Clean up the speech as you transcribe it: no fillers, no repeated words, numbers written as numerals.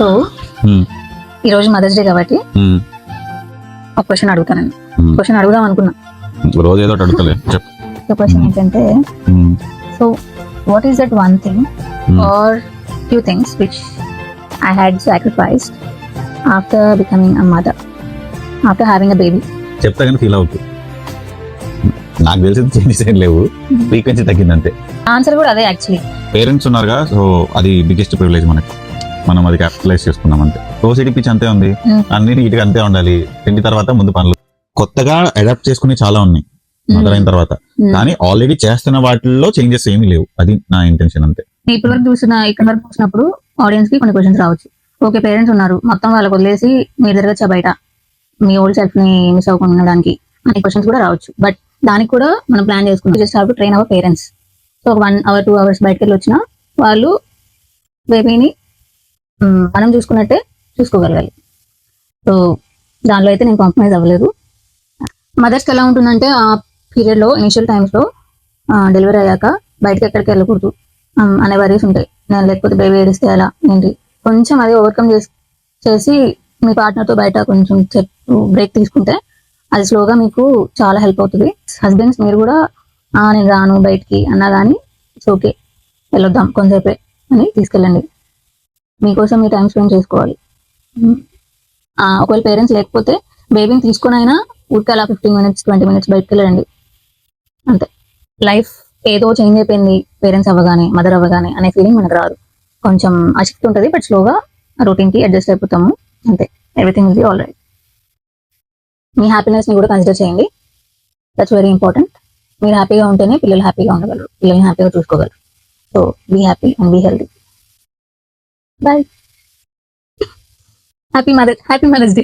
So ఈ రోజు mothers day కాబట్టి ఒక క్వశ్చన్ అడుగుతానండి. క్వశ్చన్ అడుగుదాం అనుకున్నా, రోజు ఏదో అడుగుతలే. క్వశ్చన్ ఏంటంటే, so what is that one thing or few things which I had sacrificed after becoming a mother, after having a baby? చెప్తా కానీ ఫీల్ అవుతుంది. నాకు తెలిసి చేంజెస్ ఏం లేవు, ఫ్రీక్వెన్సీ తగ్గిందంతే. ఆన్సర్ కూడా అదే యాక్చువల్లీ. పేరెంట్స్ ఉన్నారుగా, సో అది బిగ్గెస్ట్ ప్రివిలేజ్ మనకి. మనం అది క్యాపిటలైజ్ చేసుకున్నాం అంతే. ఓసిటీ పిచ్ అంతే ఉంది, అన్ని నీట్గా అంతే ఉండాలి. తిండి తర్వాత ముందు పనులు కొత్తగా అడాప్ట్ చేసుకుని చాలా ఉన్నాయి మదర్ అయిన తర్వాత, కానీ ఆల్రెడీ చేస్తున్న వాటిల్లో చేంజెస్ ఏమీ లేవు. అది నా ఇంటెన్షన్ అంతే. ఇప్పటి వరకు ఇక్కడ వరకు చూసినప్పుడు ఆడియన్స్ కి కొన్ని క్వశ్చన్స్ రావచ్చు. ఓకే, పేరెంట్స్ ఉన్నారు, మొత్తం వాళ్ళకి వదిలేసి మీరు తిరగచ్చా బయట మీ ఓల్డ్ సెల్ఫ్ ని మిస్ అవ్వకుండా ఉండడానికి అనే క్వశ్చన్స్ కూడా రావచ్చు. బట్ దానికి కూడా మనం ప్లాన్ చేసుకుంటాం. Just have to train our parents. So 1 hour 2 hours బయటకు వెళ్ళి వచ్చినా వాళ్ళు బేబీని మనం చూసుకున్నట్టే చూసుకోగలగాలి. సో దానిలో అయితే నేను కాంప్రమైజ్ అవ్వలేదు. మదర్స్కి ఎలా ఉంటుందంటే, ఆ పీరియడ్లో ఇనిషియల్ టైమ్స్లో డెలివరీ అయ్యాక బయటకి ఎక్కడికి వెళ్ళకూడదు అనే వరీస్ ఉంటాయి. నేను లేకపోతే బేబీ ఏడిస్తే ఎలా ఏంటి, కొంచెం అది ఓవర్కమ్ చేసి మీ పార్ట్నర్తో బయట కొంచెం బ్రేక్ తీసుకుంటే అది స్లోగా మీకు చాలా హెల్ప్ అవుతుంది. హస్బెండ్స్ మీరు కూడా నేను రాను బయటికి అన్నా కానీ ఇట్స్ ఓకే, వెళ్ళొద్దాం కొంతసేపే అని తీసుకెళ్ళండి. మీకోసం మీ టైం స్పెండ్ చేసుకోవాలి. ఒకవేళ పేరెంట్స్ లేకపోతే బేబీని తీసుకొని అయినా ఊరికే అలా 15 minutes 20 minutes బయటకు వెళ్ళండి అంతే. లైఫ్ ఏదో చేంజ్ అయిపోయింది పేరెంట్స్ అవ్వగానే, మదర్ అవ్వగానే అనే ఫీలింగ్ మనకు రాదు. కొంచెం ఆసక్తి ఉంటుంది, బట్ స్లోగా రొటీన్కి అడ్జస్ట్ అయిపోతాము అంతే. Everything will be all right. మీ హ్యాపీనెస్ని కూడా కన్సిడర్ చేయండి, దట్స్ వెరీ ఇంపార్టెంట్. మీరు హ్యాపీగా ఉంటేనే పిల్లలు హ్యాపీగా ఉండగలరు, పిల్లల్ని హ్యాపీగా చూసుకోగలరు. So be happy and be healthy. Bye. Happy Mother's day.